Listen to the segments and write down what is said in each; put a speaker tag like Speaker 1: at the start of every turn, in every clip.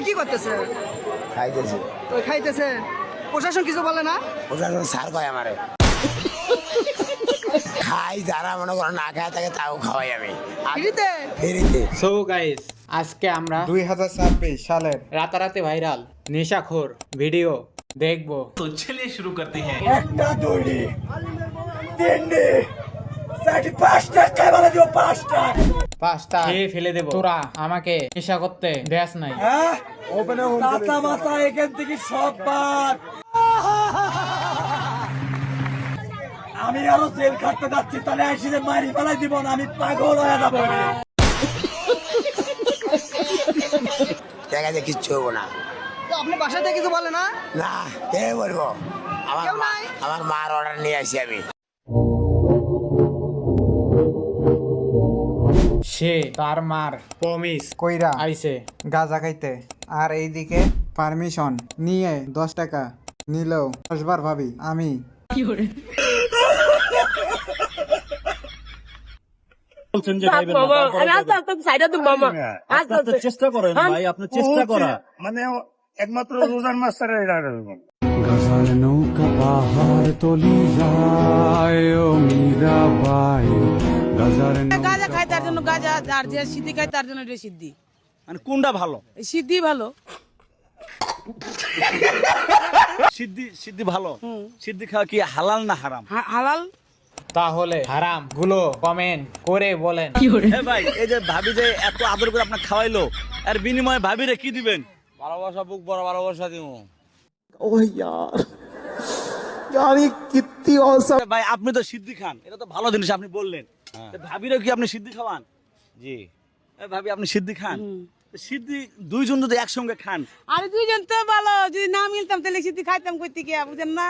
Speaker 1: এগুলো কি করতেছে?
Speaker 2: খাইতেছি।
Speaker 1: ওই খাইতেছে, প্রশাসন কিছু বলে না?
Speaker 2: প্রশাসন স্যার কয় আমারে খাই, যারা মনে করো না খায় তাকে তাও খাওয়াই আমি
Speaker 1: ফ্রিতে।
Speaker 2: ফ্রিতে।
Speaker 3: সো গাইস, আজকে আমরা
Speaker 4: 2026 সালের
Speaker 3: রাতারাতি ভাইরাল নেশাখোর ভিডিও দেখবো।
Speaker 5: तो चलिए शुरू करते हैं।
Speaker 2: একটা দুইটি তিনটি চারটি পাঁচটা খাবার দিও, পাঁচটা।
Speaker 3: পাঁচটা খেয়ে ফেলে দেবো। তোরা আমাকে নেশা করতে দেস নাই।
Speaker 2: হ্যাঁ মাথা মাথা এখান থেকে সব বাদ। আমি আরো জেল খাটতে যাচ্ছি, তাহলে আসলে মারি ফেলাই দিব না, আমি পাগল হয়ে যাবো। দেখা যায় কিচ্ছু হবো না।
Speaker 1: তো আপনি বাসা থেকে কিছু বলে না?
Speaker 2: না, কে বলবো?
Speaker 1: কেউ নাই?
Speaker 2: আমার মার অর্ডার নিয়ে আসি আমি।
Speaker 3: সে তার মার প্রমিস
Speaker 4: কইরা
Speaker 3: আইছে।
Speaker 4: গাঁজা খাইতে, আর এইদিকে পারমিশন নিয়ে 10 টাকা নিলেও 10 বার ভাবি আমি।
Speaker 6: বলছেন যে খাইবেন না, তারপরে চেষ্টা করেন ভাই, আপনি চেষ্টা করা
Speaker 7: মানে একমাত্র রোজার মাস্টার এটা
Speaker 8: গাজার নৌকা পাহাড় তলি যায় ও মীরাবাই গাজার
Speaker 9: গাঁজা খায় তার জন্য গাঁজা, আর যে সিদ্ধি খায় তার জন্য এটা সিদ্ধি।
Speaker 6: মানে কোনটা ভালো?
Speaker 9: এই সিদ্ধি ভালো।
Speaker 6: সিদ্ধি সিদ্ধি ভালো। সিদ্ধি খাওয়া কি হালাল না হারাম?
Speaker 9: হালাল।
Speaker 3: তাহলে হারাম গুলো কমেন্ট করে বলেন।
Speaker 6: হ্যাঁ ভাই, এই যে ভাবি যে এত আদর করে আপনার খাওয়াইলো, আর বিনিময়ে ভাবিরে কি দিবেন?
Speaker 5: ভালোবাসা বুক বড় ভালোবাসা দিমু।
Speaker 6: ভাই আপনি তো সিদ্ধি খান, এটা তো ভালো জিনিস আপনি বললেন। ভাবিরে কি আপনি সিদ্ধি খাওয়ান?
Speaker 5: জি।
Speaker 6: ভাবি আপনি সিদ্ধি খান? সিদ্ধি দুইজন যদি একসঙ্গে খান,
Speaker 9: আর দুইজন তো ভালো, যদি না মিলতাম তাহলে সিদ্ধি খাইতাম কইতে গিয়া, বুঝেন না?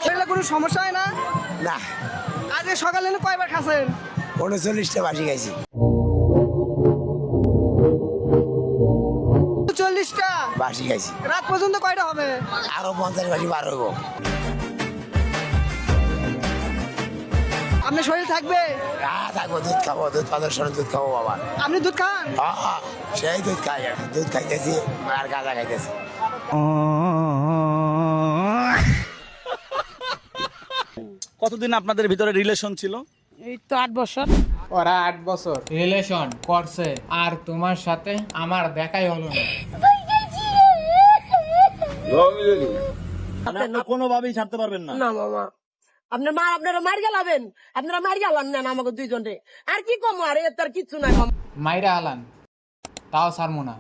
Speaker 1: এগুলো কোনো সমস্যা হয় না?
Speaker 2: না,
Speaker 1: আজকে সকালে কয়বার খাচ্ছেন?
Speaker 2: 39টা বাসি খাইছি।
Speaker 1: 40টা
Speaker 2: বাসি খাইছি,
Speaker 1: রাত পর্যন্ত কয়টা হবে?
Speaker 2: আরো 50 বাসি বার হইব।
Speaker 1: আপনার শরীর থাকবে?
Speaker 2: থাকবো, দুধ খাবো, দুধ প্রদর্শন দুধ খাবো বাবা।
Speaker 1: আপনি দুধ খান?
Speaker 2: সেই দুধ খাই, দুধ খাইতেছি আর গাঁজা খাইতেছি।
Speaker 6: কতদিন আপনাদের ভিতরে রিলেশন ছিল?
Speaker 9: এই তো 8 বছর।
Speaker 3: ওরা 8 বছর রিলেশন করছে, আর তোমার সাথে আমার দেখাই হলো না।
Speaker 6: আপনি কোনোভাবেই ছাড়তে পারবেন না?
Speaker 9: না মামা, আপনারা মার গেলাবেন, আপনারা মার গেলাম না আমাকে দুইজনে। আর কি কম, আর এর তার কিচ্ছু নাই।
Speaker 3: মাইরা হালান, তাও ছাড়বো না।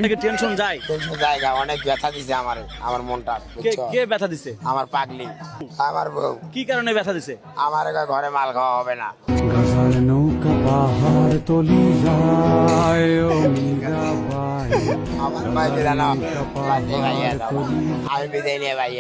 Speaker 6: থেকে টেনশন যায়?
Speaker 2: টেনশন জায়গা অনেক ব্যথা দিছে আমার মনটা।
Speaker 6: কে ব্যথা দিছে?
Speaker 2: আমার পাগলি, আমার বউ।
Speaker 6: কি কারণে ব্যথা দিছে?
Speaker 2: আমার ঘরে মাল খাওয়া হবে না।
Speaker 8: গাজার নৌকা পাহাড় তলি যায় ও মীরাবাই
Speaker 2: আমার বাইরে জানো, আমি বিদায় নিয়ে ভাই